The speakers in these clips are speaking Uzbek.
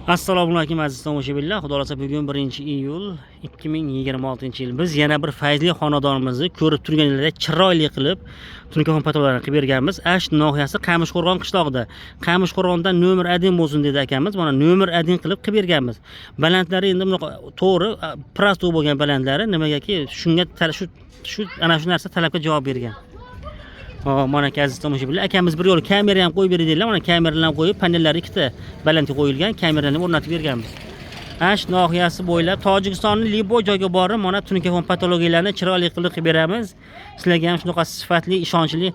Assalomu alaykum aziz tomoshabinlar. Xudo xolasa bugun 1-iyul 2026-yil. Biz yana bir fayzli xonadonimizni ko'rib turganingizda chiroyli qilib tunkafon patolarini qilib berganmiz. Ash nohiyasi Qamishqo'rg'on qishlog'ida. Qamishqo'rg'ondan nomer 1 bo'lsin dedi akamiz. Mana nomer 1 qilib berganmiz. Balandlari endi bunaqa to'g'ri, prosto bo'lgan balandlari nimagaki shunga shu ana shu narsa talabga javob bergan. Mana aziz tomoshabinlar, akamiz bir yo'l kamera ham qo'yib beradilar. Mana kameralarni qo'yib, panellari ikkita balandga qo'yilgan, kameralarni o'rnatib berganmiz. Ash nohiyasi bo'ylab Tojikistonning Libo joyga borib, mana tunkafon patologiyalarni chiroyli qilib beramiz. Sizlarga ham shunaqa sifatli, ishonchli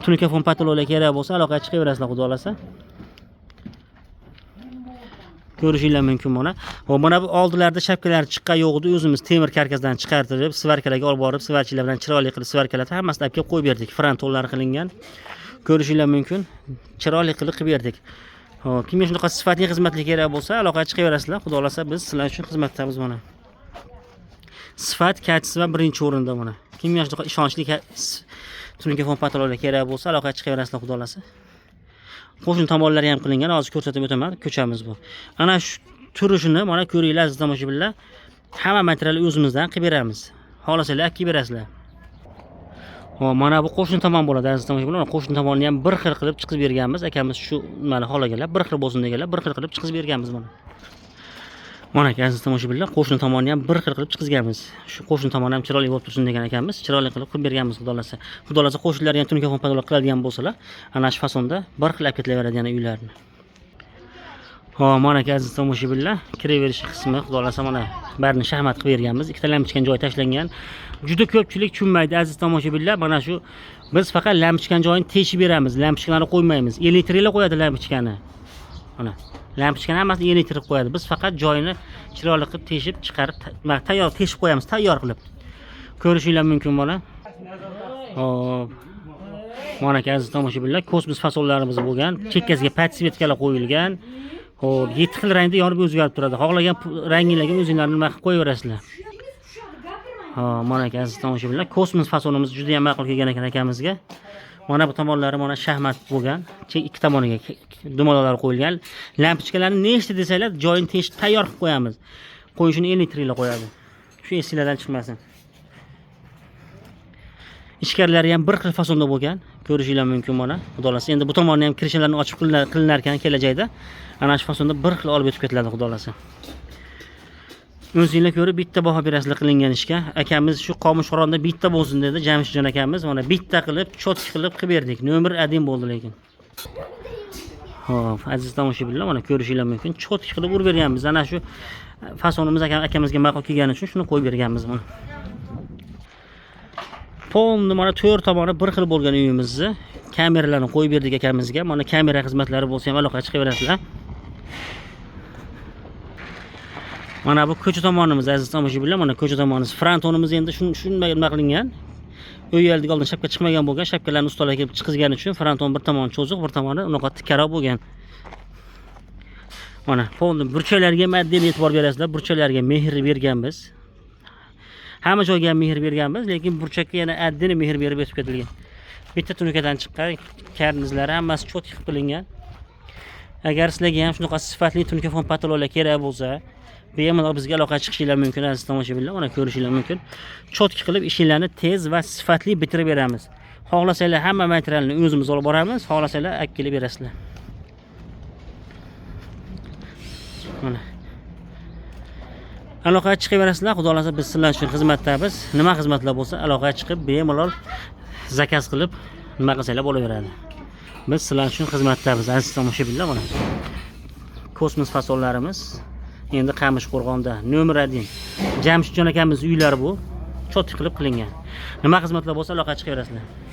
tunkafon patologiyalar kerak bo'lsa, aloqaga chiqaverasizlar, xudo xolasa. Ko'rishingiz mumkin mana. Mana bu oldilarda shapkalar chiqqan yo'g'idi, o'zimiz temir karkasdan chiqartirib, svarkalarga olib borib, svarchilar bilan chiroyli qilib svarkalarni hammasini olib kelib qo'yib berdik. Frontonlari qilingan. Ko'rishingiz mumkin. Chiroyli qilib berdik. Kimga shunaqa sifatli xizmatlar kerak bo'lsa, aloqaga chiqaverasizlar. Xudo xolasa biz sizlar uchun xizmatdamiz mana. Sifat kachisi va birinchi o'rinda mana. Kimga shunaqa ishonchli tunkafon patologiyalar kerak bo'lsa, aloqaga chiqaverasizlar, xudo xolasa. Qo'shni tomonlari ham qilingan, hozir ko'rsatib o'taman. Ko'chamiz bu. Ana shu turishini mana ko'ringlar aziz tomoshabinlar. Hamma materialni o'zimizdan qilib beramiz. Xohlasangiz qilib berasizlar. Mana bu qo'shni tomon bo'ladi aziz tomoshabinlar. Qo'shni tomonni ham bir xil qilib chiqib berganmiz. Akamiz shu mana xohlaganlar bir xil bo'lsin deganlar, bir xil qilib chiqib berganmiz mana. Mana aziz tomoshabinlar, qo'shni tomonni ham bir xil qilib chiqizganmiz. Shu qo'shni tomon ham chiroyli bo'lib tursin degan akamiz, chiroyli qilib berganmiz, xudo xolasa. Xudo xolasa qo'shnilar ham tunkafon patologiya qiladigan bo'lsalar, ana shu fasonda bir xil olib ketilaveradi yana uylarni. Mana aziz tomoshabinlar, kiraverish qismi xudo xolasa mana barini shahmat qilib berganmiz. Ikkita lampochkan joy tashlangan. Juda ko'pchilik tushunmaydi aziz tomoshabinlar. Mana shu biz faqat lampochkan joyini teshib beramiz, lampochkalarni qo'ymaymiz. Elektriklar qo'yadi lampochkani. Mana lampochkani hammasini elektrib qo'yadi. Biz faqat joyini chiroyli qilib teshib chiqarib, tayyor teshib qo'yamiz, tayyor qilib. Ko'rishingiz mumkin mana. Mana aziz tomoshabinlar, kosmos fasonlarimiz bo'lgan, chekkasiga podsvetkalar qo'yilgan. 7 xil rangda yorib o'zgarib turadi. Xohlagan ranginglarga o'zinglarni nima qilib qo'yaverasizlar. Mana aziz tomoshabinlar, kosmos fasonimiz juda ham ma'qul kelgan ekan akamizga. Mana bu tomonlari mana shahmat bo'lgan. Ikki tomoniga dumaloqlar qo'yilgan. Lampochkalarni nechta desanglar, joyini teshib tayyor qilib qo'yamiz. Qo'yishini elektriklar qo'yadi. Shu esinglardan chiqmasin. Ichkarilari ham bir xil fasonda bo'lgan. Ko'rishingiz mumkin mana. Xudo xolasa endi bu tomonni ham kirishlarni ochib qilinar ekan kelajakda. Ana shu fasonda bir xil olib o'tib ketiladi, xudo xolasa. O'zingizlar ko'rib bitta baho berasizlar qilingan ishga. Akamiz shu Qamishqo'rg'onda bitta bo'lsin dedi, Jamshidjon akamiz. Mana bitta qilib, chotki qilib berdik. Nomer 1 bo'ldi lekin. Aziz tomoshabinlar, mana ko'rishingiz mumkin. Chotki qilib urib berganmiz. Ana shu fasonimiz akamizga ma'qul kelgani uchun shuni qo'yib berganmiz buni. Polni mana 4 tomoni bir xil bo'lgan uyimizni kameralarni qo'yib berdik akamizga. Mana kamera xizmatlari bo'lsa ham aloqaga chiqaverasizlar. Mana bu ko'cha tomonimiz aziz tomoshabinlar, mana ko'cha tomonimiz. Frontonimiz endi shunday nima qilingan. O'yaldiga oldin shapka chiqmagan bo'lgan, shapkalarni ustalar kelib chiqizgani uchun fronton bir tomoni cho'ziq, bir tomoni unaqa tikkaroq bo'lgan. Mana polni burchaklariga moddiy e'tibor berasizlar. Burchaklariga mehr berganmiz. Hamma joyga ham mehr berganmiz, lekin burchakka yana addini mehr berib o'tib ketilgan. Bitta tunkadan chiqqan karnizlari hammasi chotki qilib qilingan. Agar sizlarga ham shunaqa sifatli tunkafon patologiyalar kerak bo'lsa, bemalol bizga aloqaga chiqishingiz mumkin aziz tomoshabinlar. Mana ko'rishingiz mumkin. Chotki qilib ishinglarni tez va sifatli bitirib beramiz. Xohlasanglar hamma materialni o'zimiz olib boramiz, xohlasanglar olib kelib berasizlar. Mana aloqaga chiqaverasizlar, xudo xolasa biz sizlar uchun xizmatdamiz. Nima xizmatlar bo'lsa aloqaga chiqib bemalol zakaz qilib nima qilsanglar bo'laveradi. Biz sizlar uchun xizmatdamiz aziz tomoshabinlar. Mana kosmos fasonlarimiz endi Qamishqo'rg'onda nomer 1 Jamshidjon akamiz uylari bu chotki qilib qilingan. Nima xizmatlar bo'lsa aloqaga chiqaverasizlar.